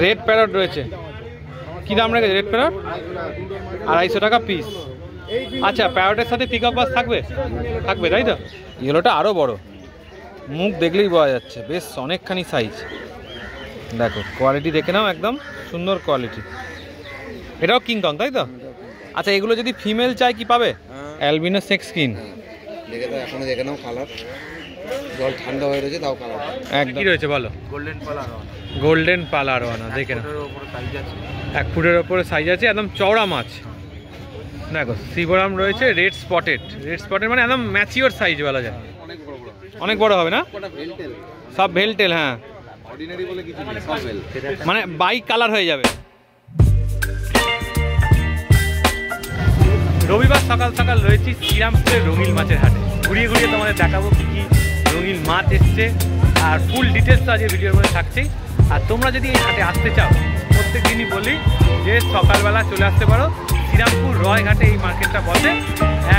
Red parrot রয়েছে, কি দাম রেখেছে রেড প্যারট? 250 টাকা পিস। আচ্ছা, প্যারটের সাথে পিকআপ বাস থাকবে? থাকবে, তাই তো? ইয়েলোটা আরও বড়, মুখ দেখলেই বোঝা যাচ্ছে, বেশ অনেকখানি সাইজ। দেখো কোয়ালিটি দেখে নাও, একদম সুন্দর কোয়ালিটি। এটাও কিংকং, তাই তো? আচ্ছা, এগুলো যদি ফিমেল চাই কি পাবে? অ্যালবিনো সেক্স স্কিন দেখে দাও, এখনো দেখে নাও কালার, জল ঠান্ডা হয়ে রয়েছে তাও কালার একদম। কি রয়েছে বলো? গোল্ডেন পালারওয়ানা। গোল্ডেন পালারওয়ানা, দেখে নাও, 1 ফুটের ওপরে সাইজ আছে, একদম চওড়া মাছ। দেখো শিবরাম রয়েছে, রেড স্পটেড। রেড স্পটেড মানে একদম ম্যাচিওর সাইজ বলা যায়, অনেক বড় হবে না? সব ভেলটেল, হ্যাঁ, অর্ডিনারি বলে কিছু নেই, সব ভেল, মানে বাইক কালার হয়ে যাবে। রবিবার সকাল সকাল রয়েছি শ্রীরামপুরের রঙিল মাছের হাটে। ঘুরিয়ে ঘুরিয়ে তোমাদের দেখাবো কী কী রঙিল মাছ এসছে, আর ফুল ডিটেলস তো আজকে ভিডিওর মধ্যে থাকছেই। আর তোমরা যদি এই হাটে আসতে চাও, প্রত্যেক দিনই বলি যে সকালবেলা চলে আসতে পারো। শ্রীরামপুর রয় ঘাটে এই মার্কেটটা বসে,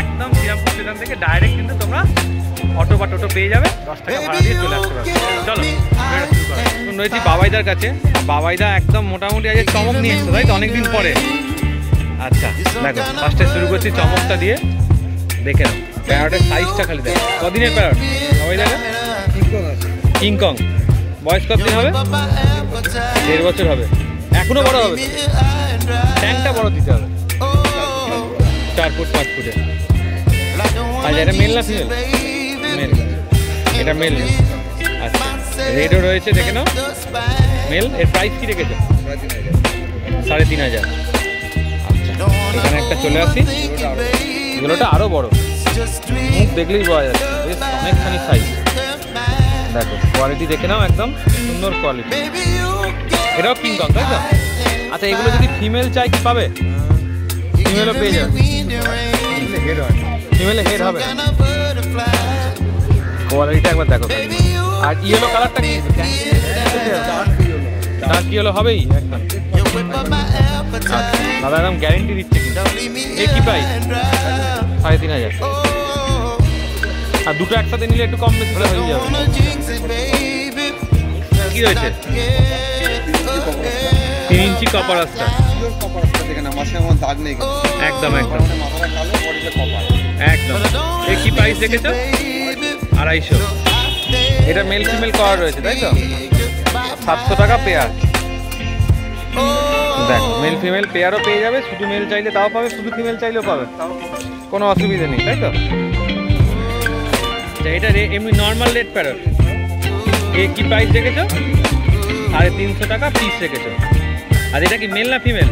একদম শ্রীরামপুর স্টেশন থেকে ডাইরেক্ট কিন্তু তোমরা অটো বা টোটো পেয়ে যাবে, 10 টাকা ভাড়া দিয়ে চলে আসতে পারবে। চলো শুরু রয়েছি বাবাইদার কাছে। বাবাইদা একদম মোটামুটি আজকে চমক নিয়ে এসছো, তাই তো? অনেকদিন পরে। আচ্ছা দেখো, ফার্স্টে শুরু করছি চমকটা দিয়ে, দেখে নাও প্যারটের সাইজটা খালি দেখো। কদিনের প্যারট বাবাইদা? কিংকং। বয়স কতদিন হবে? 1.5 বছর হবে। এখনো বড় হবে, ট্যাঙ্কটা বড় দিতে হবে, 4 ফুট 5 ফুটের। আচ্ছা, এটা মেল না ফিমেল? মেল। এটা মেল। আচ্ছা, রেডও রয়েছে, দেখে নাও, মেল। এর প্রাইস কি রেখেছে? 3,500। আচ্ছা, এখানে একটা চলে আসি, এগুলোটা আরও বড়, মুখ দেখলেই বোঝা যাচ্ছে, বেশ অনেকখানি সাইজ। দেখো কোয়ালিটি দেখে নাও, একদম সুন্দর কোয়ালিটি। এটাও কিংকং, তাই তো? আচ্ছা, এগুলো যদি ফিমেল চাই কি পাবে? ফিমেলও পেয়ে যাবে, ফিমেলে হেড হবে। কোয়ালিটিটা একবার দেখো। আর ইয়েলো কালারটা কি? ডার্ক ইয়েলো হবেই একদম। দাদা একদম গ্যারেন্টি দিচ্ছে কিন্তু। এ কি প্রাইস? 3,500। আর দুটো একসাথে নিলে একটু কম বেশি হয়ে যাবে। কি রয়েছে? 3 ইঞ্চি কপার আস্টার। একদম একদম একদম। এ কি প্রাইস রেখেছো? 250। এটা মেল ফিমেল করা রয়েছে, তাই তো? 700 টাকা পেয়ার। দেখো মেল ফিমেল পেয়ারও পেয়ে যাবে, শুধু মেল চাইলে তাও পাবে, শুধু ফিমেল চাইলেও পাবে, কোনো অসুবিধা নেই, তাই তো? এটা এমনি নর্মাল রেড প্যারট। এ কি প্রাইস রেখেছো? 350 টাকা পিস রেখেছো। আর এটা কি মেল না ফিমেল?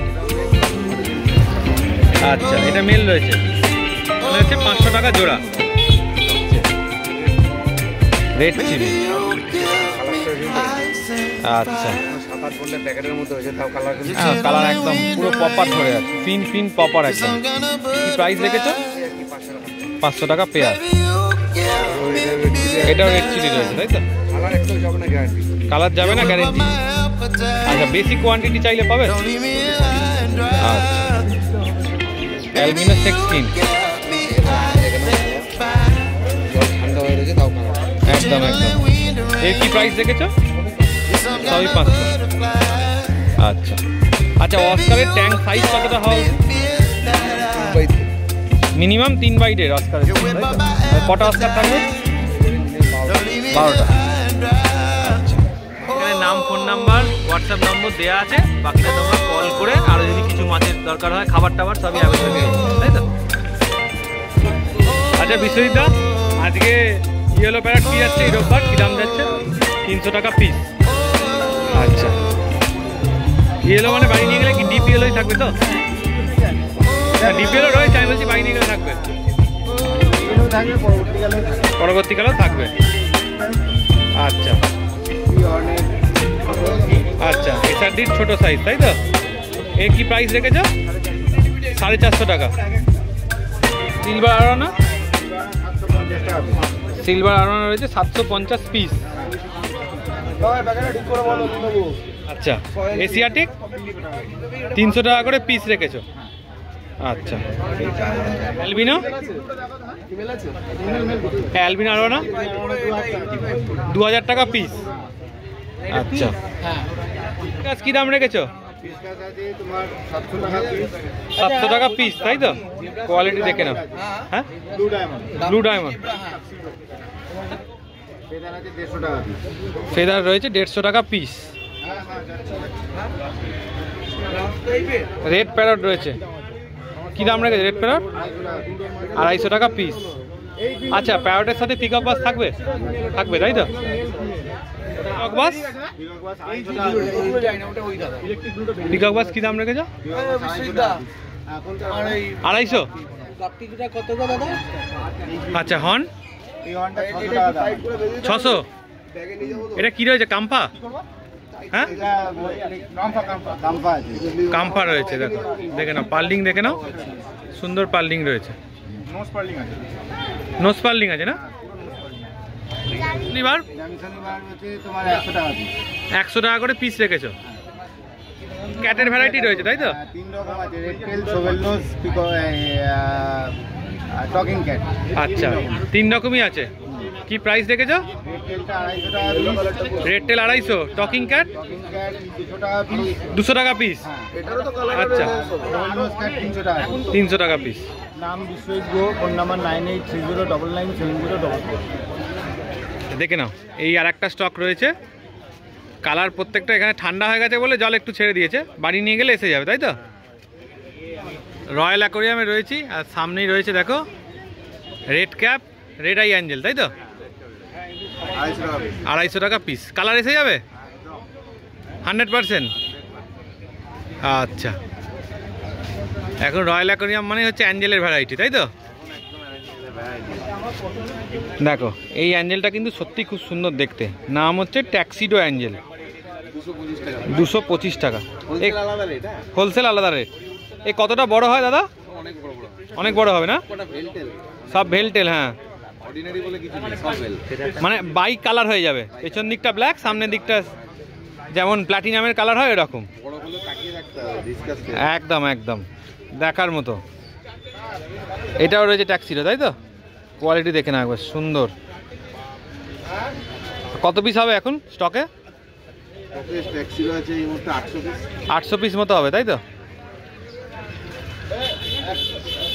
আচ্ছা, এটা মেল রয়েছে, মানে হচ্ছে 500 টাকা জোড়া। Red chilli. আচ্ছা, কালার একদম পুরো পপার ধরে আছে, পিন পপার একদম। কি প্রাইস রেখেছো? 500 টাকা পেয়ার। এটাও রেড চিলি রয়েছে, তাই তো? কালার যাবে না, গ্যারেন্টি। আচ্ছা, বেশি কোয়ান্টিটি চাইলে পাবে। আচ্ছা, অ্যালবিনো সেক্স স্কিন, একদম একদম। এর কি প্রাইস রেখেছো? 500। আচ্ছা আচ্ছা, অস্কারের ট্যাঙ্ক সাইজ কতটা হয়? মিনিমাম 3/8 অস্কারের। কটা অস্কার থাকবে? 12টা। আচ্ছা, এখানে নাম, ফোন নাম্বার, হোয়াটসঅ্যাপ নম্বর দেওয়া আছে, বাকিটা তোমরা কল করে আরও যদি কিছু মাছের দরকার হয়, খাবার টাবার সবই অ্যাভেলেবেল, তাই তো? আচ্ছা বিশ্বজিৎদা, আজকে ইয়েলো প্যারট কি যাচ্ছে এই রোববার? কী দাম যাচ্ছে? 300 টাকা পিস। আচ্ছা, ইয়েলো মানে বাড়ি নিয়ে গেলে কি ডিপ ইয়েলোই থাকবে তো? ডিপ ইয়েলো রয়েছে, আমি বলছি বাড়ি নিয়ে গেলে থাকবে, পরবর্তীকালেও থাকবে। আচ্ছা আচ্ছা, এসআরডির ছোটো সাইজ, তাই তো? এর কি প্রাইস রেখেছো? 450 টাকা। সিলভার আরোনা, সিলভার আরোনা রয়েছে 750 পিস। আচ্ছা, এশিয়াটিক 300 টাকা করে পিস রেখেছো। আচ্ছা, অ্যালবিনো, অ্যালবিনো আরোনা 2000 টাকা পিস। আচ্ছা, গাছ কি দাম রেখেছো? 700 টাকা পিস, তাই তো? কোয়ালিটি দেখে নাও। হ্যাঁ, ব্লু ডায়মন্ড ফেদার রয়েছে 150 টাকা পিস। রেড প্যারট রয়েছে, কি দাম রেখেছে রেড প্যারট? 250 টাকা পিস। আচ্ছা, প্যারটের সাথে পিকক বাস থাকবে? থাকবে, তাই তো? পিকক বাস, পিকক বাস কি দাম রেখেছো? 250। আচ্ছা, হর্ন 600। এটা কি রয়েছে, কাম্পা? হ্যাঁ, কাম্পা রয়েছে, দেখো দেখে নাও, পার্লিং দেখে নাও, সুন্দর পার্লিং রয়েছে। নোজ পার্লিং আছে না? শনিবার 100 টাকা করে পিস রেখেছো। ক্যাটের ভ্যারাইটি রয়েছে, তাই তো? 3 রকম আছে, red tail, shovel nose, talking cat. আচ্ছা, 3 রকমই আছে। কি প্রাইস রেখেছো? রেড টেল 250, টকিং ক্যাট 200 টাকা পিস। আচ্ছা, 300 টাকা পিস। নাম বিশ্বজিৎ গো, ফোন নাম্বার 9830997044। দেখে নাও, এই আর একটা স্টক রয়েছে। কালার প্রত্যেকটা, এখানে ঠান্ডা হয়ে গেছে বলে জল একটু ছেড়ে দিয়েছে, বাড়ি নিয়ে গেলে এসে যাবে, তাই তো? রয়্যাল অ্যাকোরিয়ামে রয়েছি, আর সামনেই রয়েছে দেখো red cap, red eye Angel, তাই তো? 250 টাকা পিস। কালার এসে যাবে 100%। আচ্ছা, এখন রয়্যাল অ্যাকোরিয়াম মানে হচ্ছে অ্যাঞ্জেলের ভ্যারাইটি, তাই তো? দেখো, এই অ্যাঞ্জেলটা কিন্তু সত্যি খুব সুন্দর দেখতে। নাম হচ্ছে ট্যাক্সিডো অ্যাঞ্জেল, 225 টাকা। হোলসেল আলাদা রেট। এই কতটা বড় হয় দাদা? অনেক বড় হবে না? সব ভেলটেল, হ্যাঁ, মানে বাইক কালার হয়ে যাবে। পেছন দিকটা ব্ল্যাক, সামনের দিকটা যেমন প্ল্যাটিনামের কালার হয় এরকম। একদম একদম দেখার মতো। এটাও রয়েছে ট্যাক্সিডো, তাই তো? কোয়ালিটি দেখে না একবার, সুন্দর। কত পিস হবে এখন স্টকে? 800 পিস মতো হবে, তাই তো?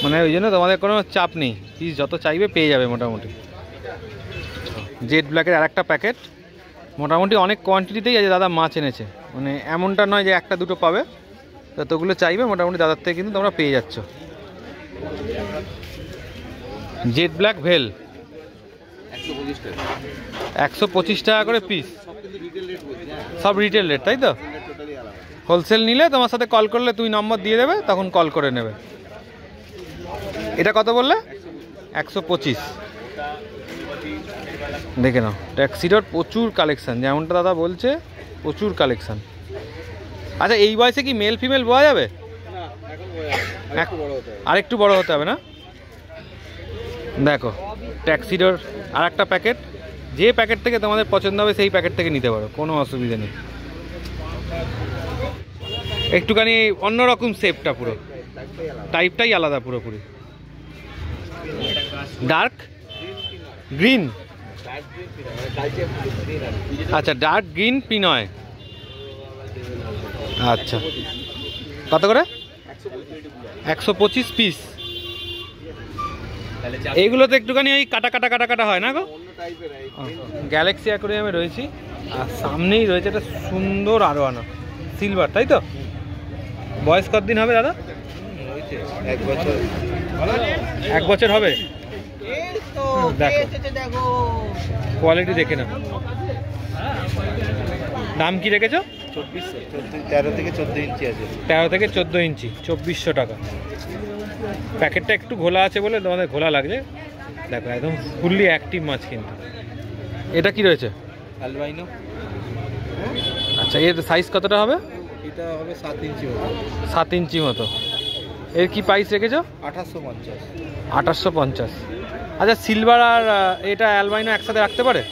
মানে ওই জন্য তোমাদের কোনো চাপ নেই, পিস যত চাইবে পেয়ে যাবে মোটামুটি। জেড ব্ল্যাকের আর একটা প্যাকেট, মোটামুটি অনেক কোয়ান্টিটিতেই আছে। দাদা মাছ এনেছে, মানে এমনটা নয় যে একটা দুটো পাবে, যতগুলো চাইবে মোটামুটি দাদার থেকে কিন্তু তোমরা পেয়ে যাচ্ছ। জেড ব্ল্যাক ভেল 125 টাকা করে পিস। সব রিটেল রেট, তাই তো? হোলসেল নিলে তোমার সাথে কল করলে তুই নম্বর দিয়ে দেবে, তখন কল করে নেবে। এটা কত বললে? 125। দেখে নাও, ট্যাক্সিডোর প্রচুর কালেকশান, যেমনটা দাদা বলছে, প্রচুর কালেকশান। আচ্ছা, এই বয়সে কি মেল ফিমেল পাওয়া যাবে? আর একটু বড় হতে হবে না? দেখো, ট্যাক্সিডোর আর একটা প্যাকেট। যে প্যাকেট থেকে তোমাদের পছন্দ হবে সেই প্যাকেট থেকে নিতে পারো, কোনো অসুবিধা নেই। একটুখানি অন্যরকম শেপটা, পুরো টাইপটাই আলাদা পুরোপুরি। ডার্ক গ্রিন, আচ্ছা, ডার্ক গ্রিন পিনয়। আচ্ছা, কত করে? 125 পিস। এইগুলোতে একটুখানি ওই কাটা কাটা কাটা কাটা হয় না গো? গ্যালাক্সি অ্যাকোরিয়ামে রয়েছি, আর সামনেই রয়েছে একটা সুন্দর আরোয়ানা সিলভার, তাই তো? বয়স কতদিন হবে দাদা? 1 বছর। 1 বছর হবে। দেখো কোয়ালিটি দেখে না। দাম কি রেখেছো? 13 থেকে 14 ইঞ্চি আছে। 13 থেকে 14 ইঞ্চি, 2400 টাকা। প্যাকেটটা একটু ঘোলা আছে বলে তোমাদের ঘোলা লাগছে। দেখো, একদম ফুললি অ্যাক্টিভ মাছ কিন্তু। এটা কি রয়েছে? অ্যালবাইনো। আচ্ছা, এর সাইজ কতটা হবে? এটা হবে 7 ইঞ্চি মতো। 7 ইঞ্চি মতো। এর কি প্রাইস রেখেছো? 2850। 2850। আচ্ছা, সিলভার আর এটা অ্যালবাইনো একসাথে রাখতে পারে?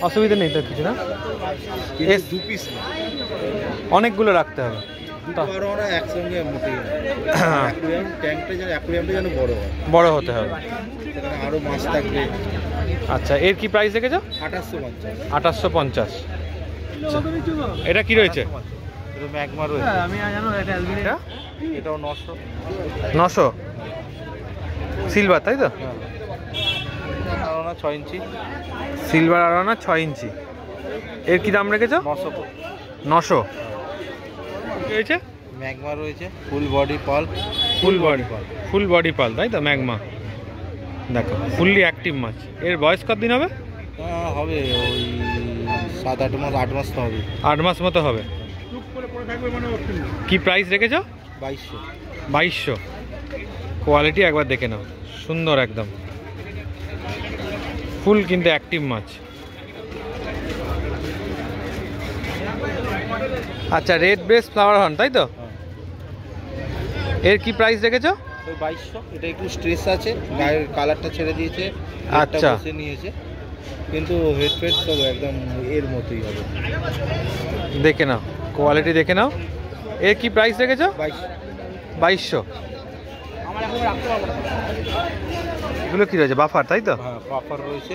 অসুবিধা নেই তো কিছু না? এর 2 পিস অনেকগুলো রাখতে হবে। ওরা একসঙ্গে মোটেই অ্যাকোয়ারিয়ামটা যেন বড় হতে হবে, আরো মাছ থাকবে। আচ্ছা, এর কি প্রাইস রেখেছো? 2850। 2850। আচ্ছা, এটা কি রয়েছে? এটা ম্যাগমা রয়েছে। আমি জানো এটা অ্যালবিনো, এটাও 900। 900 সিলভার, তাই তো? আরোনা 6 ইঞ্চি। সিলভার আরোনা 6 ইঞ্চি। এর কি দাম রেখেছো? 900। 900 কি রয়েছে? ম্যাগমা রয়েছে ফুল বডি পাল। ফুল বডি পাল, তাই তো? ম্যাগমা দেখো, ফুললি অ্যাক্টিভ মাছ। এর বয়স কতদিন হবে? হবে ওই 7-8 মাস, 8 মাস তো হবে। 8 মাস মতো হবে। কি প্রাইস রেখেছো? 2200। 2200। কোয়ালিটি একবার দেখে নাও, সুন্দর একদম, ফুল কিন্তু অ্যাক্টিভ মাছ। আচ্ছা, রেড ব্রেস্ট ফ্লাওয়ার হর্ন, তাই তো? এর কি প্রাইস রেখেছো? ওই 2200। এটা একটু স্ট্রেস আছে, গায়ের কালারটা ছেড়ে দিয়েছে, আচ্ছা, বসে নিয়েছে, কিন্তু হেড ফেড সব একদম এর মতোই হবে। দেখে নাও, কোয়ালিটি দেখে নাও। এর কি প্রাইস রেখেছো? 2200। এগুলো কি রয়েছে? বাফার, তাই তো? হ্যাঁ, পাফার রয়েছে।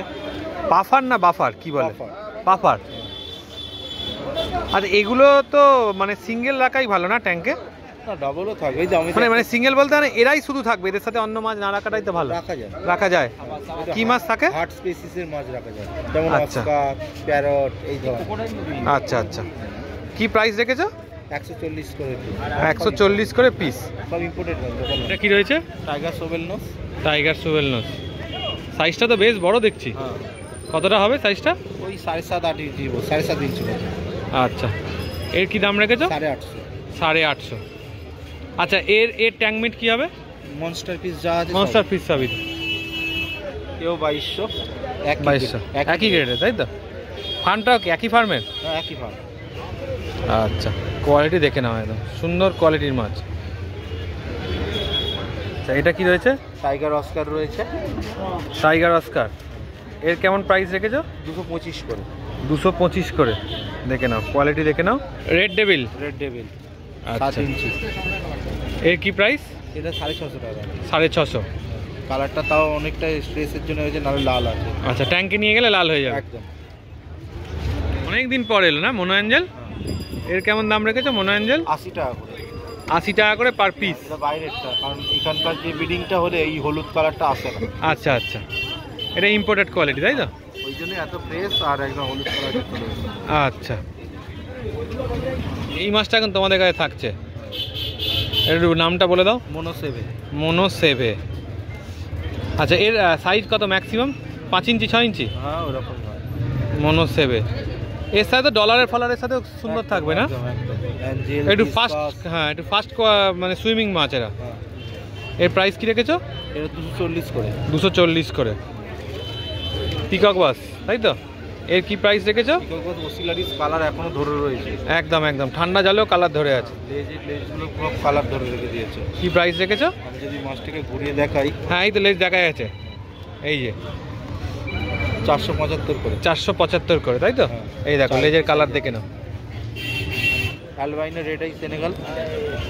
পাফার না বাফার কি বলে? পাফার। আর এগুলো তো মানে সিঙ্গেল রাখাই ভালো না ট্যাঙ্কে? না, ডাবলও থাকবে। এই যে আমি মানে সিঙ্গেল বলতে মানে এরাই শুধু থাকবে, এদের সাথে অন্য মাছ না রাখাটাই তো ভালো। রাখা যায়। কি মাছ থাকে? হার্ট স্পেসিসের মাছ রাখা যায়, যেমন আচ্ছা, অস্কার, প্যারট, এই ধরনের। আচ্ছা আচ্ছা। কি প্রাইস রেখেছো? 140 করে পিস। 140 করে পিস। সব ইম্পোর্টেড মাছ। এটা কি রয়েছে? Tiger shovel nose. Tiger shovel nose. সাইজটা তো বেশ বড় দেখছি। হ্যাঁ। কতটা হবে সাইজটা? ওই 7.5-8 ইঞ্চি, 7.5 ইঞ্চি। আচ্ছা, এর কি দাম রেখেছো? 850। 850। আচ্ছা, এর ট্যাঙ্কমেট কি হবে? মনস্টার পিস যা আছে, মনস্টার পিস সবই। কেউ 2200। 2200 একই গ্রেডে, তাই তো? ফার্মটাও কি একই ফার্মের? হ্যাঁ, একই ফার্ম। আচ্ছা, কোয়ালিটি দেখে নাও, একদম সুন্দর কোয়ালিটির মাছ। আচ্ছা, এটা কি রয়েছে? টাইগার অস্কার রয়েছে। Tiger Oscar. এর কেমন প্রাইস রেখেছো? 225 করে। 225 করে। দেখে নাও, কোয়ালিটি দেখে নাও। Red devil. 7 ইঞ্চি। এর কি প্রাইস? এটা 650 টাকা। 650। কালারটা তাও অনেকটা স্ট্রেসের জন্য হয়েছে, নাহলে লাল আছে। আচ্ছা, ট্যাঙ্কে নিয়ে গেলে লাল হয়ে যাবে একদম। অনেকদিন পর এলো না মোনো অ্যাঞ্জেল? এর কেমন দাম রেখেছো মোনো অ্যাঞ্জেল? 80 টাকা করে। 80 টাকা করে পার পিস। এটা বাইরেরটা, কারণ এখানকার যে ব্রিডিংটা হলে এই হলুদ কালারটা আসে না। আচ্ছা আচ্ছা, এটা ইম্পোর্টেড কোয়ালিটি, তাই তো? ওই জন্য এত ফ্রেশ আর একদম হলুদ কালারটা চলে এসেছে। আচ্ছা, এই মাছটা এখন তোমাদের কাছে থাকছে। এর নামটা বলে দাও। মোনো সেভে। আচ্ছা, এর সাইজ কত ম্যাক্সিমাম? 5 ইঞ্চি 6 ইঞ্চি? হ্যাঁ, ওরকম হয়। মোনো সেভে। এর সাথে তো ডলারের ফলারের সাথে সুন্দর থাকবে না? একটু ফাস্ট, হ্যাঁ একটু ফাস্ট মানে সুইমিং মাছ এরা। এর প্রাইস কি রেখেছো? এটা 240 করে। 240 করে। পিকক বাস, তাই তো? এর কি প্রাইস রেখেছো? ওসিলারিস কালার এখনো ধরে রয়েছে। একদম একদম, ঠান্ডা জলেও কালার ধরে আছে। লেজগুলো পুরো কালার ধরে রেখে দিয়েছে। কি প্রাইস রেখেছো? আমি যদি মাছটাকে ঘুরিয়ে দেখাই, হ্যাঁ এই তো লেজ দেখা যাচ্ছে, এই যে 475 করে। 475 করে, তাই তো? এই দেখো লেজের কালার দেখে নাও। Albino red eye Senegal.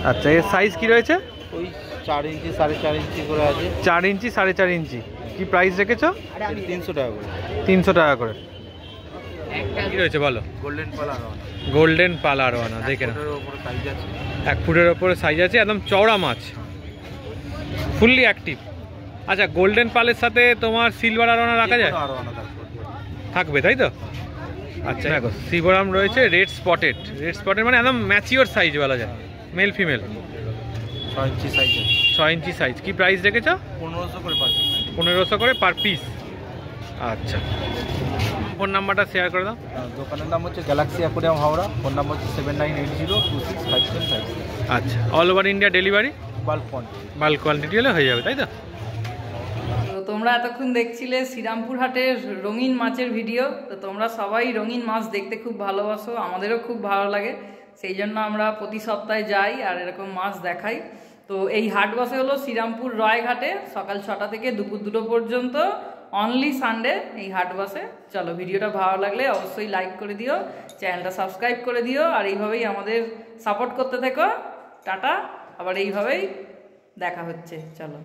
আচ্ছা, এর সাইজ কি রয়েছে? ওই 4 ইঞ্চি 4.5 ইঞ্চি করে আছে। 4 ইঞ্চি 4.5 ইঞ্চি। কি প্রাইস রেখেছো? 300 টাকা করে। 300 টাকা করে। কি রয়েছে বলো? গোল্ডেন পাল আরোয়ানা। গোল্ডেন পাল আরোয়ানা, দেখে নাও। 1 ফুটের ওপরে সাইজ আছে, একদম চওড়া মাছ, ফুললি অ্যাক্টিভ। আচ্ছা, গোল্ডেন পালের সাথে তোমার সিলভার আরোয়ানা রাখা যায়? থাকবে, তাই তো? আচ্ছা দেখো, শিবরাম রয়েছে রেড স্পটেড। রেড স্পটেড মানে একদম ম্যাচিওর সাইজ বলা যায়, মেল ফিমেল। 6 ইঞ্চি সাইজ। 6 ইঞ্চি সাইজ। কি প্রাইস রেখেছো? 1500 করে পার পিস। 1500 করে পার পিস। আচ্ছা, ফোন নাম্বারটা শেয়ার করে দাও। দোকানের নাম হচ্ছে Galaxy aquarium Howrah. Phone number হচ্ছে 7980265756। আচ্ছা, all over India delivery? Bulk quantity হলে হয়ে যাবে, তাই তো? তো তোমরা এতক্ষণ দেখছিলে শ্রীরামপুর হাটের রঙিন মাছের ভিডিও। তো তোমরা সবাই রঙিন মাছ দেখতে খুব ভালোবাসো, আমাদেরও খুব ভালো লাগে, সেই জন্য আমরা প্রতি সপ্তাহে যাই আর এরকম মাছ দেখাই। তো এই হাট বসে হলো শ্রীরামপুর রয়ঘাটে, সকাল 6টা থেকে দুপুর 2টো পর্যন্ত, অনলি সানডে এই হাট বসে। চলো, ভিডিওটা ভালো লাগলে অবশ্যই লাইক করে দিও, চ্যানেলটা সাবস্ক্রাইব করে দিও, আর এইভাবেই আমাদের সাপোর্ট করতে থেকো। টাটা, আবার এইভাবেই দেখা হচ্ছে, চলো।